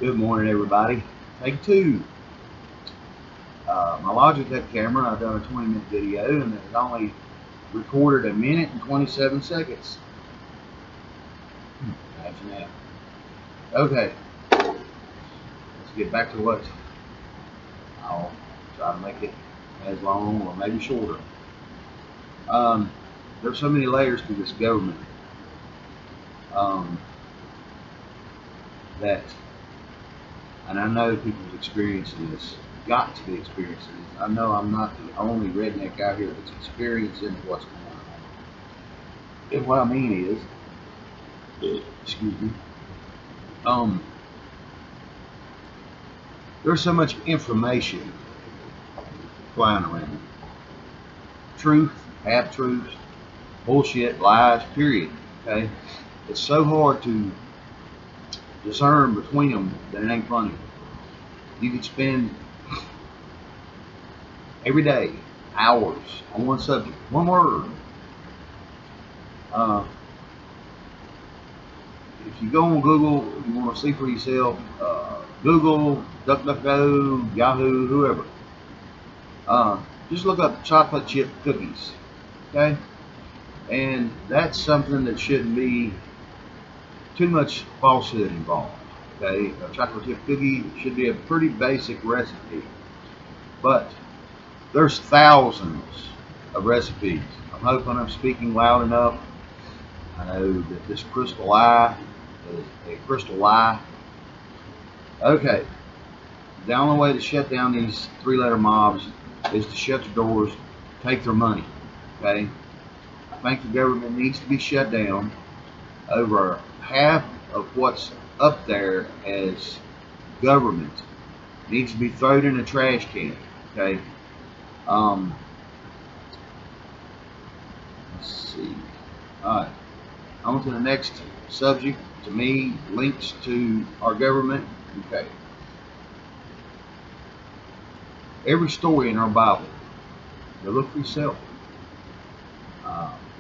Good morning, everybody. Take two. My Logitech camera, I've done a 20-minute video, and it only recorded 1 minute and 27 seconds. Imagine that. Okay, let's get back to what I'll try to make it as long or maybe shorter. There's so many layers to this government that, and I know people's experiencing this, got to be experiencing this. I know I'm not the only redneck out here that's experiencing what's going on. And what I mean is, excuse me, there's so much information flying around. Truth, half-truths, bullshit, lies, period. Okay? It's so hard to discern between them that it ain't funny. You could spend every day hours on one subject, one word. If you go on Google, you want to see for yourself, Google, DuckDuckGo, Yahoo, whoever. Just look up chocolate chip cookies, okay? And that's something that shouldn't be too much falsehood involved, okay? A chocolate chip cookie should be a pretty basic recipe, but there's thousands of recipes. I'm hoping I'm speaking loud enough. I know that this crystal lie is a crystal lie. Okay, the only way to shut down these three-letter mobs is to shut the doors, take their money, okay? I think the government needs to be shut down. Over half of what's up there as government needs to be thrown in a trash can, okay? Let's see. All right, on to the next subject. To me, links to our government. Okay. Every story in our Bible, you look for yourself.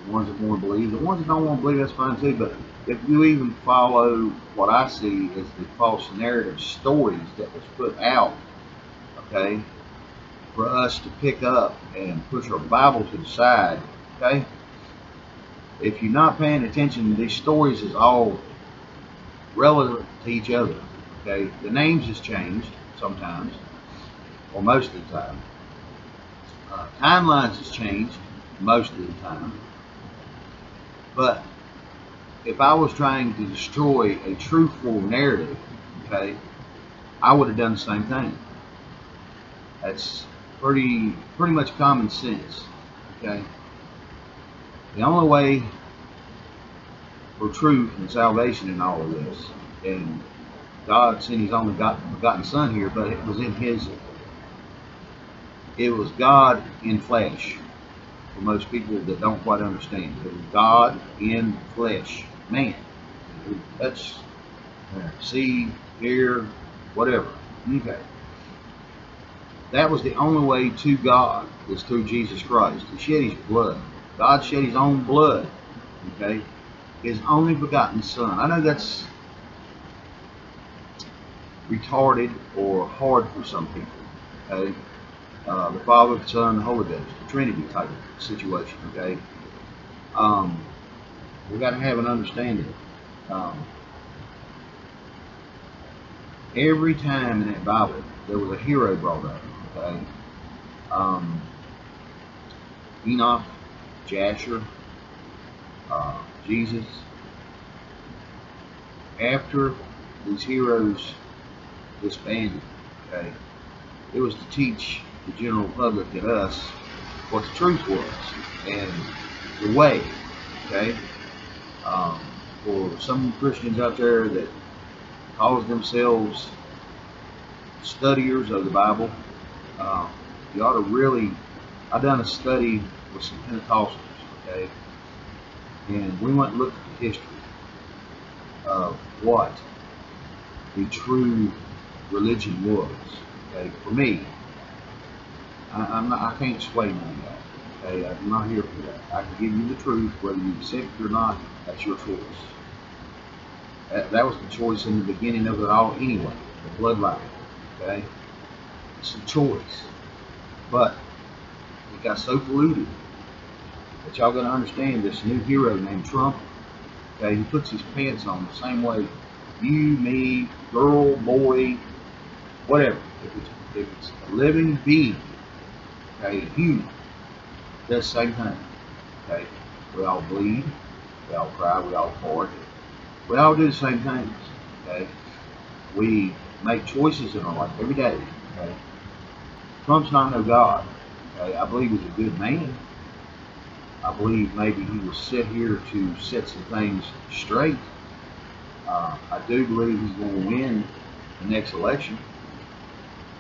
The ones that want to believe, the ones that don't want to believe, that's fine too. But if you even follow what I see as the false narrative stories that was put out, okay, for us to pick up and push our Bible to the side, okay. If you're not paying attention, these stories is all relative to each other, okay. The names has changed sometimes, or most of the time. Timelines has changed most of the time. But if I was trying to destroy a truthful narrative, okay, I would have done the same thing. That's pretty much common sense, okay. The only way for truth and salvation in all of this, and God sent His only begotten Son here, but it was God in flesh. For most people that don't quite understand, it was God in flesh, man. That's see, hear, whatever. Okay. That was the only way to God, was through Jesus Christ. He shed His blood. God shed His own blood. Okay. His only begotten Son. I know that's retarded or hard for some people. Okay. The Father, the Son, the Holy Ghost, the Trinity type of situation, okay? We got to have an understanding. Every time in that Bible, there was a hero brought up, okay? Enoch, Jasher, Jesus. After these heroes disbanded, okay, it was to teach the general public and us what the truth was and the way, okay? For some Christians out there that call themselves studiers of the Bible, you ought to really, I've done a study with some Pentecostals, okay? And we went and looked at the history of what the true religion was, okay? For me, I can't explain all that. Okay, I'm not here for that. I can give you the truth, whether you accept it or not. That's your choice. That was the choice in the beginning of it all, anyway. the bloodline. Okay, it's a choice, but it got so polluted that y'all got to understand this new hero named Trump. Okay, he puts his pants on the same way you, me, girl, boy, whatever. If it's a living being, okay, human, does the same thing. Okay, we all bleed, we all cry, we all fart, we all do the same things. Okay, we make choices in our life every day. Okay, Trump's not no God. Okay, I believe he's a good man. I believe maybe he was set here to set some things straight. I do believe he's going to win the next election.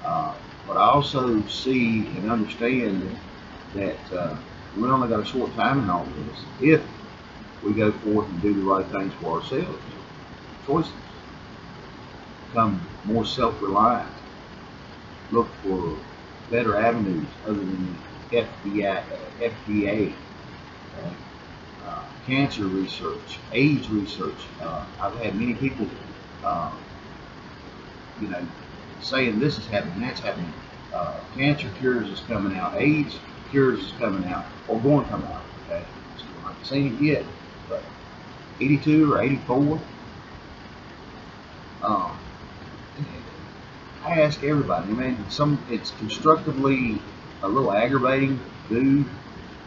But I also see and understand that we only got a short time in all this if we go forth and do the right things for ourselves. Choices. Become more self-reliant. Look for better avenues other than the FDA. Cancer research, AIDS research. I've had many people, saying this is happening, that's happening. Cancer cures is coming out, AIDS cures is coming out, or going to come out. Okay, still haven't seen it yet, but 82 or 84. I ask everybody. I mean, it's constructively a little aggravating, dude,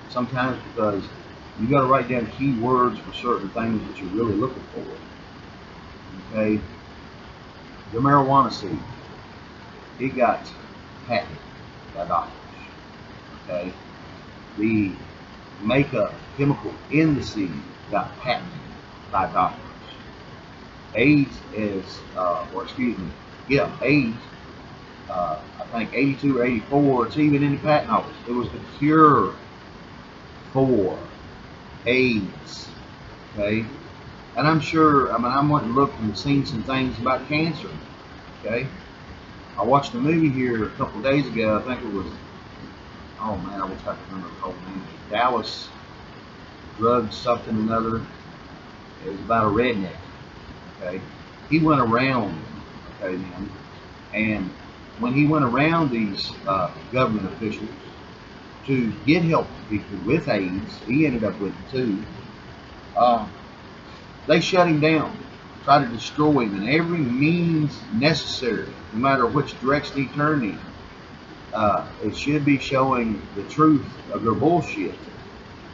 sometimes, because you got to write down key words for certain things that you're really looking for. Okay, the marijuana seed, it got patented by doctors. Okay, the makeup chemical in the seed got patented by doctors. AIDS is, AIDS. I think 82 or 84. It's even in the patent office. It was the cure for AIDS. Okay, and I'm sure. I went and looked and seen some things about cancer. Okay, I watched a movie here a couple of days ago. I think it was. Oh man, I wish I could remember the whole name. Dallas Drug something or another. It was about a redneck. Okay, he went around. Okay, man, and when he went around these government officials to get help to people with AIDS, he ended up with it too. They shut him down, tried to destroy him in every means necessary, no matter which direction he turned in. It should be showing the truth of their bullshit.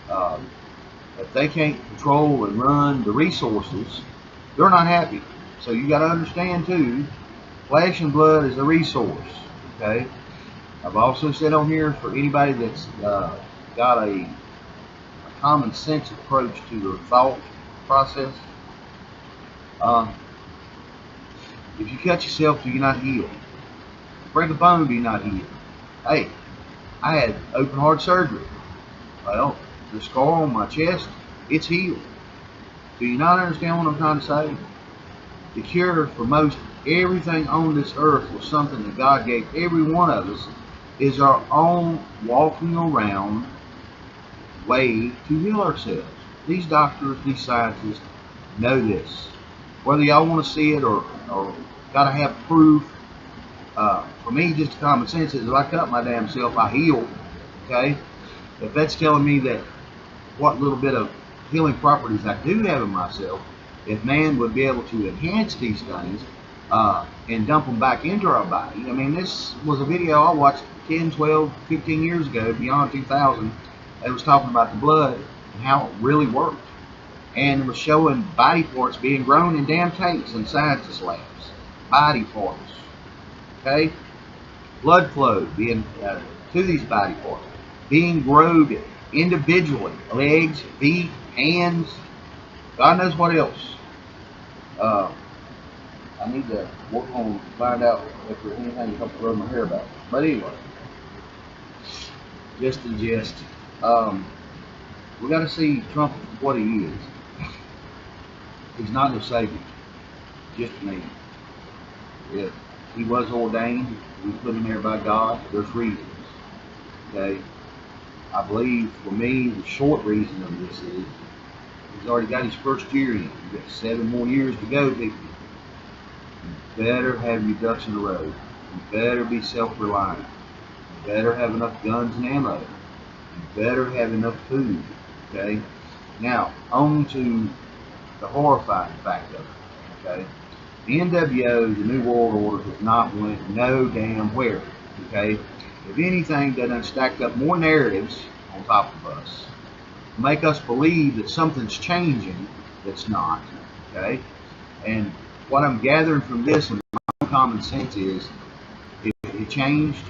If they can't control and run the resources, they're not happy. So you got to understand too, flesh and blood is a resource. Okay. I've also said on here, for anybody that's got a common sense approach to their thought process, if you cut yourself, do you not heal? Break a bone, do you not heal? Hey, I had open heart surgery. Well, the scar on my chest, it's healed. Do you not understand what I'm trying to say? The cure for most everything on this earth was something that God gave every one of us, is our own walking around way to heal ourselves. These doctors, these scientists know this. Whether y'all want to see it or got to have proof, for me, just common sense is if I cut my damn self, I heal. Okay? If that's telling me that what little bit of healing properties I do have in myself, if man would be able to enhance these things and dump them back into our body. I mean, this was a video I watched 10, 12, 15 years ago, beyond 2000. It was talking about the blood and how it really worked. And it was showing body parts being grown in damn tanks in scientist labs. Body parts. Okay? Blood flow being to these body parts. Being grown individually. Legs, feet, hands. God knows what else. I need to work on find out if there's anything to help grow my hair about. But anyway, just in jest, we got to see Trump for what he is. He's not no savior, just a man. If he was ordained, he was put in there by God, there's reasons. Okay, I believe for me the short reason of this is he's already got his first year in. He's got 7 more years to go, people. You better have your ducks in a row. You better be self-reliant. You better have enough guns and ammo. You better have enough food. Okay? Now, on to the horrifying fact of it. Okay? The NWO, the New World Order, has not went no damn where. Okay? If anything, they done stacked up more narratives on top of us, make us believe that something's changing that's not. Okay? And what I'm gathering from this and my common sense is, if it changed,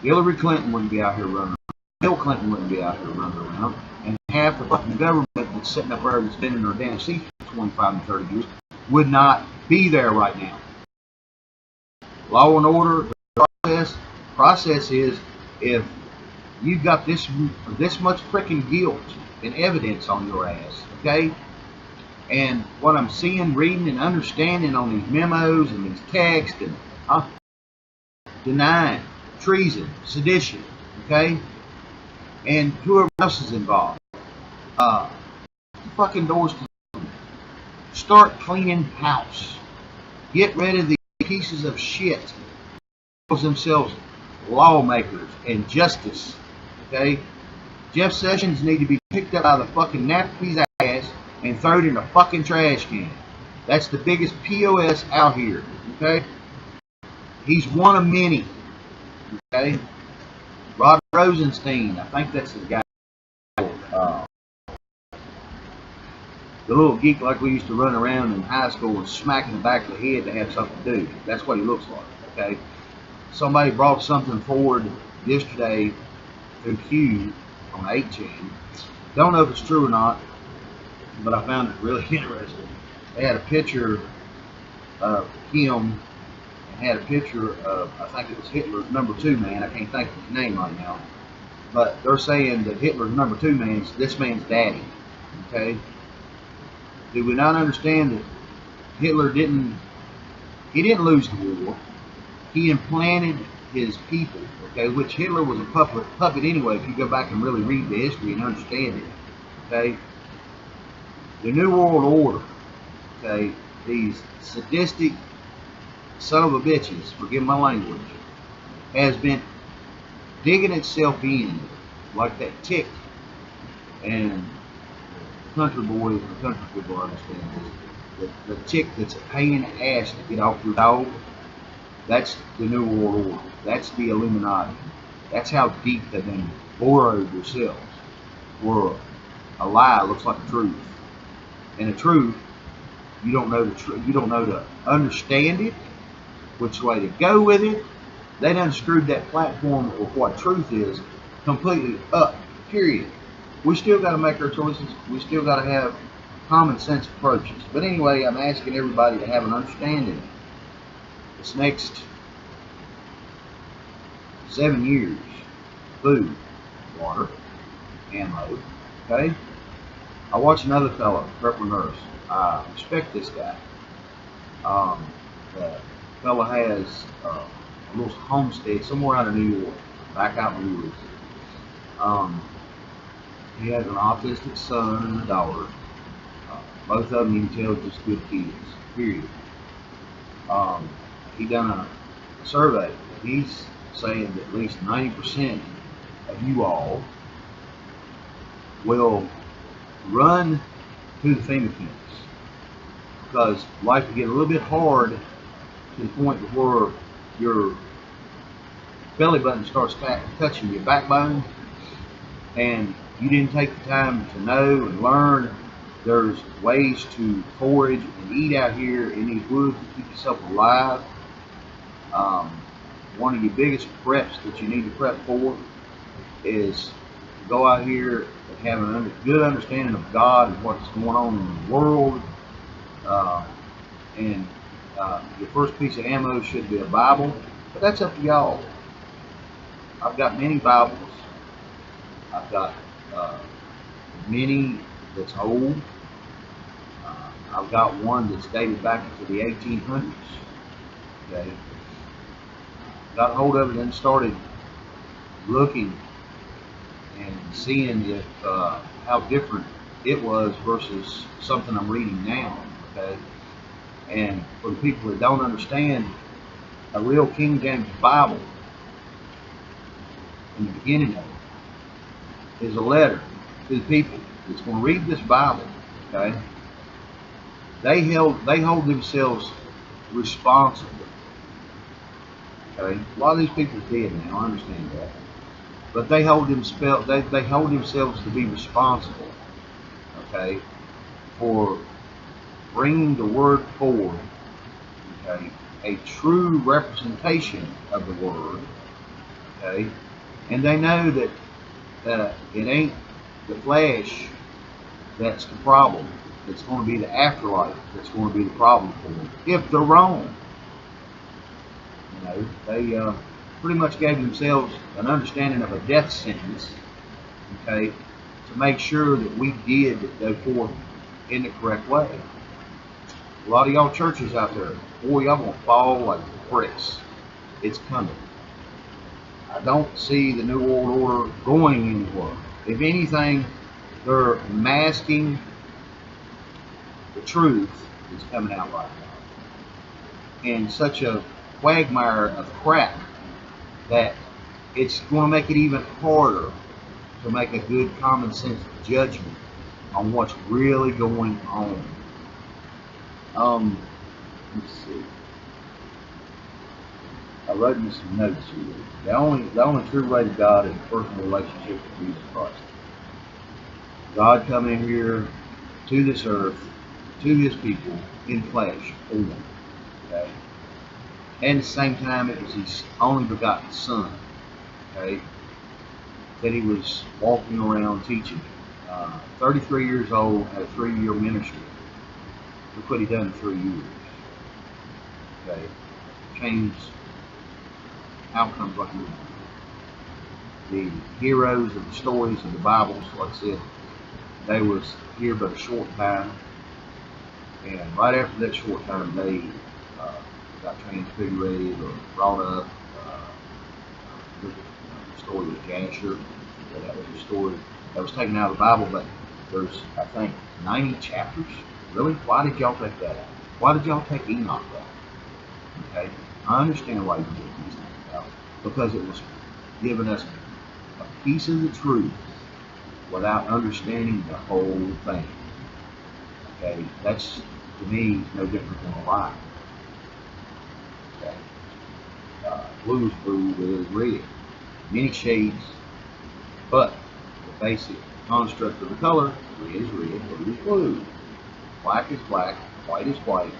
Hillary Clinton wouldn't be out here running around. Bill Clinton wouldn't be out here running around. And half the fucking government that's sitting up there that's been in their damn seat for 25 and 30 years would not be there right now. Law and order, the process is, if you've got this much freaking guilt and evidence on your ass, okay? And what I'm seeing, reading, and understanding on these memos and these texts and denying, treason, sedition, okay? And whoever else is involved, fucking doors to start cleaning house. Get rid of the pieces of shit themselves lawmakers and justice, okay? Jeff Sessions need to be picked up out of the fucking napkin's ass and thrown in a fucking trash can. That's the biggest POS out here, okay? He's one of many, okay? Rod Rosenstein, I think that's the guy. The little geek like we used to run around in high school and smack in the back of the head to have something to do. That's what he looks like, okay? Somebody brought something forward yesterday through Q on 8chan. Don't know if it's true or not, but I found it really interesting. They had a picture of him and had a picture of, I think it was Hitler's #2 man. I can't think of his name right now. But they're saying that Hitler's #2 man is this man's daddy. Okay? Do we not understand that Hitler didn't lose the war? He implanted his people, okay, which Hitler was a puppet anyway, if you go back and really read the history and understand it, okay? The New World Order, okay, these sadistic son of a bitches, forgive my language, has been digging itself in like that tick, and country boys and country people understand this. The tick that's a pain in the ass to get off your dog, that's the New World Order. That's the Illuminati. That's how deep they've been burrowed themselves. Where a lie looks like a truth, and the truth, you don't know the truth. You don't know to understand it, which way to go with it. They done screwed that platform of what truth is completely up. Period. We still got to make our choices. We still got to have common sense approaches. But anyway, I'm asking everybody to have an understanding. This next 7 years, food, water, ammo, okay? I watch another fellow, Purple Nurse. I respect this guy. The fellow has a little homestead somewhere out of New York, back out in the woods. He has an autistic son and a daughter. Both of them, you can tell, just good kids, period. He done a survey. He's saying that at least 90% of you all will run to the FEMA camps, because life will get a little bit hard to the point where your belly button starts touching your backbone, and you didn't take the time to know and learn there's ways to forage and eat out here in these woods to keep yourself alive. One of your biggest preps that you need to prep for is to go out here and have a good understanding of God and what's going on in the world. Your first piece of ammo should be a Bible, but that's up to y'all. I've got many Bibles. I've got many that's old. I've got one that's dated back into the 1800s. Okay. Got hold of it and started looking and seeing if how different it was versus something I'm reading now. Okay. And for the people that don't understand, a real King James Bible, in the beginning of it, is a letter to the people that's going to read this Bible. Okay, they hold themselves responsible. Okay, a lot of these people are dead now. I understand that, but they hold themselves to be responsible. Okay, for bringing the word forward. Okay, a true representation of the word. Okay, and they know that it ain't the flesh that's the problem. It's going to be the afterlife that's going to be the problem for them if they're wrong. You know, they pretty much gave themselves an understanding of a death sentence. Okay, to make sure that we did go forth in the correct way. A lot of y'all churches out there, boy, y'all gonna fall like bricks. It's coming. I don't see the New World Order going anywhere. If anything, they're masking the truth that's coming out right now in such a quagmire of crap that it's going to make it even harder to make a good common sense judgment on what's really going on. Let's see. I wrote me some notes here. The only true way to God is a personal relationship with Jesus Christ. God come in here to this earth, to his people, in flesh, for them. Okay? And at the same time, it was his only begotten Son. Okay? That he was walking around teaching. 33 years old, had a 3-year ministry. Look what he done in 3 years. Okay? Changed outcomes like you. The heroes of the stories of the Bibles, like I said, they was here but a short time, and right after that short time, they got transfigured or brought up. Look at the story of Jasher. That was a story that was taken out of the Bible, but there's, I think, 90 chapters. Really? Why did y'all take that out? Why did y'all take Enoch out? Okay, I understand why you did these things out, because it was giving us a piece of the truth without understanding the whole thing. Okay, that's, to me, no different than a lie. Okay, blue is blue, red is red. Many shades, but the basic construct of the color, red is red, blue is blue. Black is black, white is white.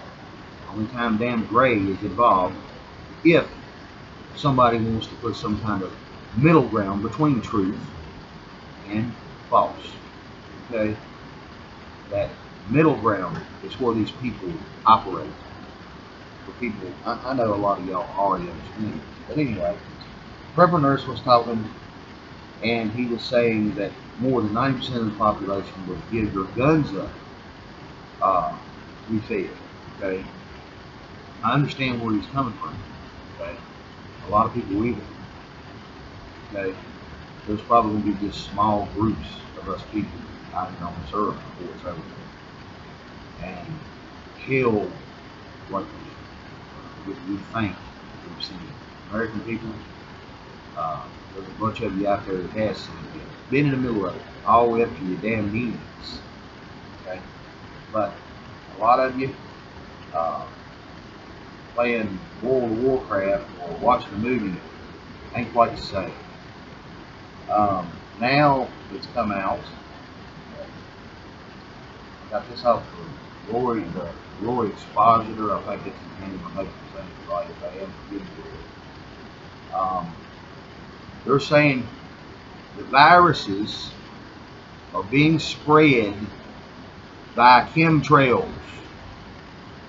Only time damn gray is involved if somebody wants to put some kind of middle ground between truth and false. Okay? That middle ground is where these people operate. For people, I know a lot of y'all already understand. But anyway, Reverend Nurse was talking, and he was saying that more than 90% of the population would give their guns up to be fed. Okay? I understand where he's coming from. Okay? A lot of people evil. Okay? There's probably going to be just small groups of us people out on this earth before it's over. And kill what we think we've seen. American people, there's a bunch of you out there that has seen it. Been in the middle of it, all the way up to your damn knees. Okay? But a lot of you playing World of Warcraft or watching a movie ain't quite the same. Now it's come out. I got this off of Lori Expositor. I think it's the name of making things right if I am forgetting it. They're saying the viruses are being spread by chemtrails.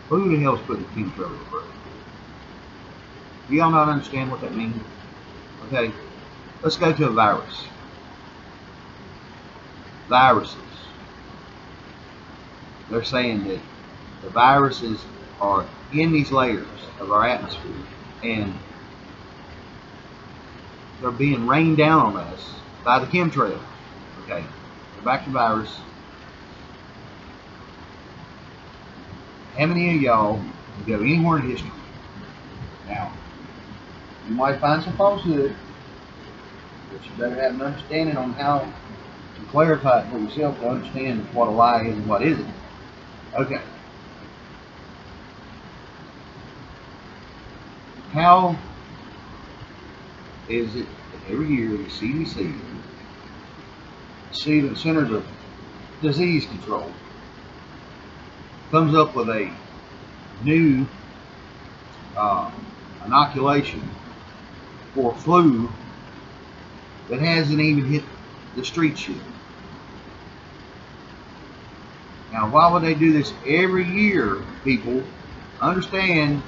Who the hell's putting chemtrails in the Do y'all not understand what that means? Okay, let's go to a virus. Viruses. They're saying that the viruses are in these layers of our atmosphere, and they're being rained down on us by the chemtrails. Okay, back to virus. How many of y'all You go anywhere in history. Now, you might find some falsehood, but you better have an understanding on how to clarify it for yourself to understand what a lie is and what isn't. Okay. How is it that every year the CDC, the Centers of Disease Control, comes up with a new inoculation for flu that hasn't even hit the streets yet? Now, why would they do this every year, people? Understand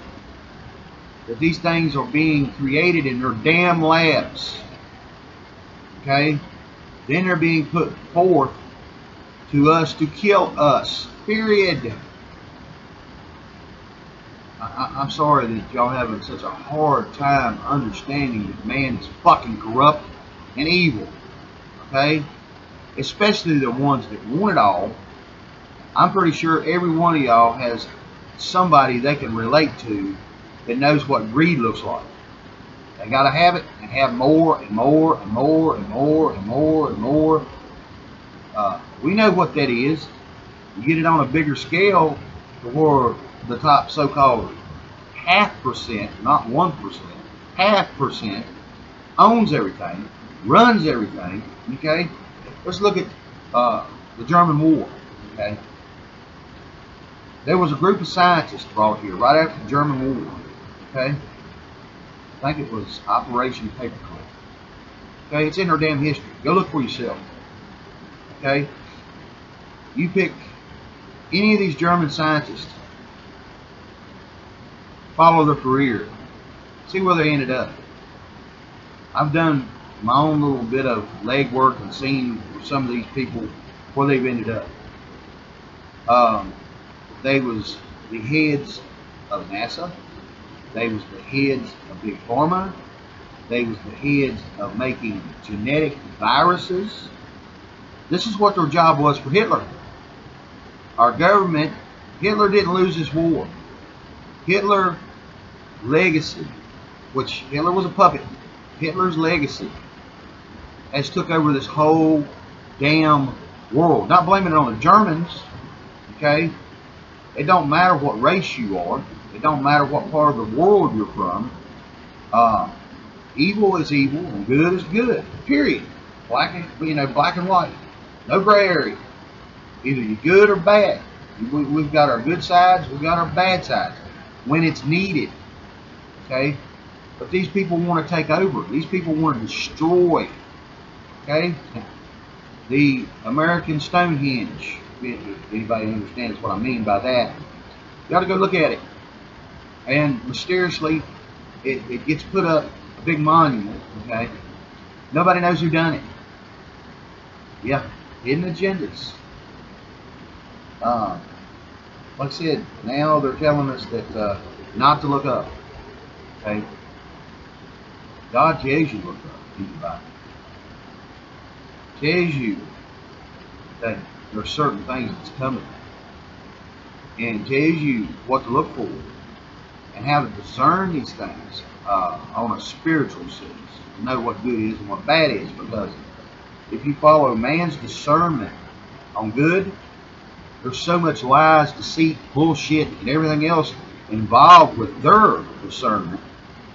that these things are being created in their damn labs. Okay? Then they're being put forth to us to kill us. Period. I'm sorry that y'all having such a hard time understanding that man is fucking corrupt and evil. Okay? Especially the ones that want it all. I'm pretty sure every one of y'all has somebody they can relate to that knows what greed looks like. They gotta have it and have more and more and more and more and more and more. We know what that is. You get it on a bigger scale to where the top so-called 0.5%, not 1%, 0.5% owns everything, runs everything. Okay, let's look at the German War. Okay, there was a group of scientists brought here right after the German War. Okay, I think it was Operation Paperclip. Okay, it's in our damn history. Go look for yourself. Okay, you pick any of these German scientists, follow their career, see where they ended up. I've done my own little bit of legwork and seen some of these people where they've ended up. They was the heads of NASA. They was the heads of Big Pharma. They was the heads of making genetic viruses. This is what their job was for Hitler. Our government, Hitler didn't lose this war. Hitler's legacy, which Hitler was a puppet, Hitler's legacy has took over this whole damn world. Not blaming it on the Germans, okay? It don't matter what race you are. It don't matter what part of the world you're from. Evil is evil and good is good. Period. Black and white. No gray area. Either you're good or bad. We've got our good sides. We've got our bad sides when it's needed. Okay. But these people want to take over. These people want to destroy. Okay. The American Stonehenge. If anybody understands what I mean by that, you got to go look at it. And mysteriously, it gets put up a big monument. Okay, nobody knows who done it. Yeah, hidden agendas. Like I said, now they're telling us that not to look up. Okay, God tells you to look up in the Bible. Tells you that there's certain things that's coming, and tells you what to look for and how to discern these things on a spiritual sense, to know what good is and what bad is. Because if you follow man's discernment on good, there's so much lies, deceit, bullshit, and everything else involved with their discernment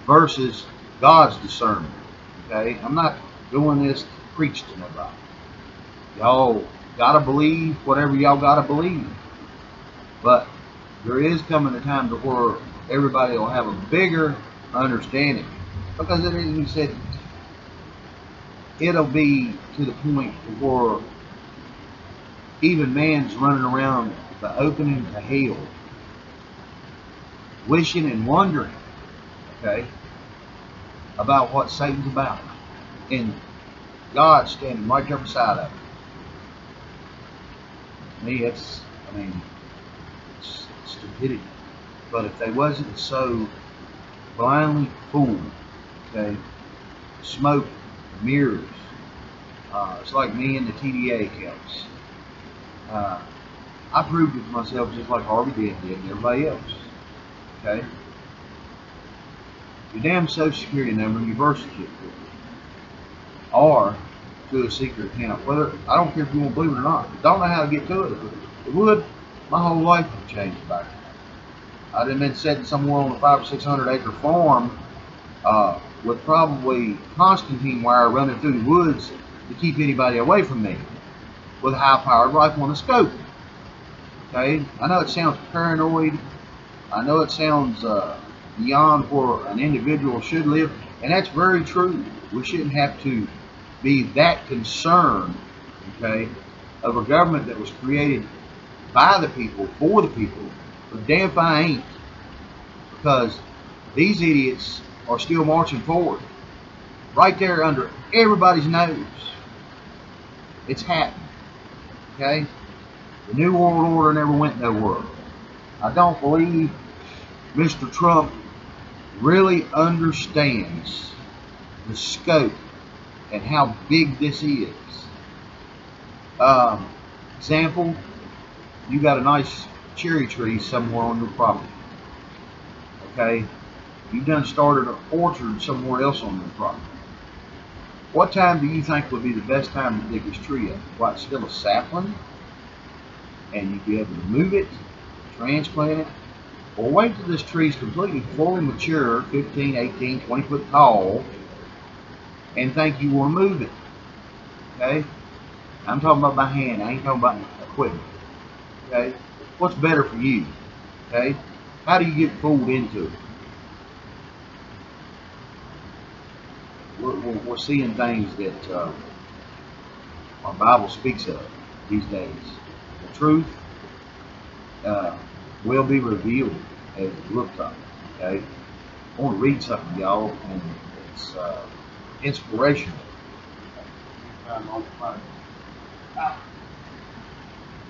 versus God's discernment. Okay, I'm not doing this to preach to nobody. Y'all gotta believe whatever y'all gotta believe, but there is coming a time to where everybody will have a bigger understanding, because it is, he said, it'll be to the point where even man's running around the opening to hell, wishing and wondering, okay, about what Satan's about, and God standing right there beside of it. To me, it's stupidity. But if they wasn't so blindly fooled, okay, smoke, mirrors, it's like me and the TDA accounts. I proved it to myself just like Harvey did and everybody else. Okay? Your damn social security number and your birth certificate, or through a secret account. Whether, I don't care if you want to believe it or not. Don't know how to get to it. If it would, my whole life would change back. I'd have been sitting somewhere on a 500 or 600 acre farm with probably Constantine wire running through the woods to keep anybody away from me, with a high-powered rifle and a scope. Okay, I know it sounds paranoid. I know it sounds beyond where an individual should live, and that's very true. We shouldn't have to be that concerned, okay, of a government that was created by the people, for the people, but damn if I ain't, because these idiots are still marching forward, right there under everybody's nose. It's happening, okay? The New World Order never went nowhere. I don't believe Mr. Trump really understands the scope and how big this is. Example, you got a nice cherry tree somewhere on your property. Okay? You done started an orchard somewhere else on your property. What time do you think would be the best time to dig this tree up? While it's still a sapling, and you'd be able to move it, transplant it, or wait till this tree is completely fully mature, 15, 18, 20 foot tall, and think you want to move it. Okay? I'm talking about by hand. I ain't talking about equipment. Okay? What's better for you? Okay? How do you get fooled into it? We're seeing things that our Bible speaks of these days. The truth will be revealed as it looks like. Okay? I want to read something, y'all, and it's inspirational.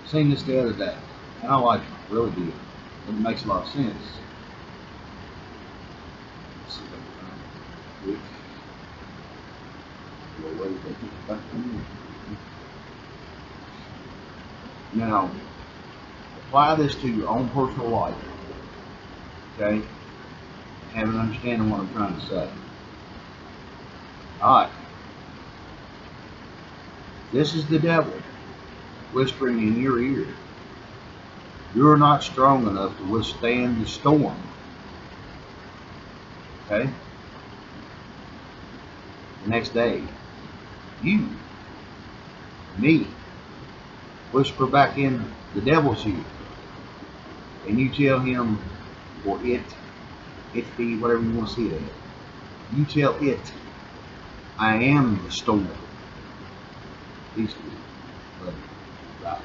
Seen this the other day, and I like it, really do. It makes a lot of sense. Let's see if I can find it. Now, apply this to your own personal life. Okay? Have an understanding of what I'm trying to say. Alright. This is the devil whispering in your ear. You're not strong enough to withstand the storm. Okay? The next day, you, me, whisper back in the devil's ear, and you tell him, or it, FEB, whatever you want to see it as. You tell it, I am the storm. Peace to you. Love you. Bye.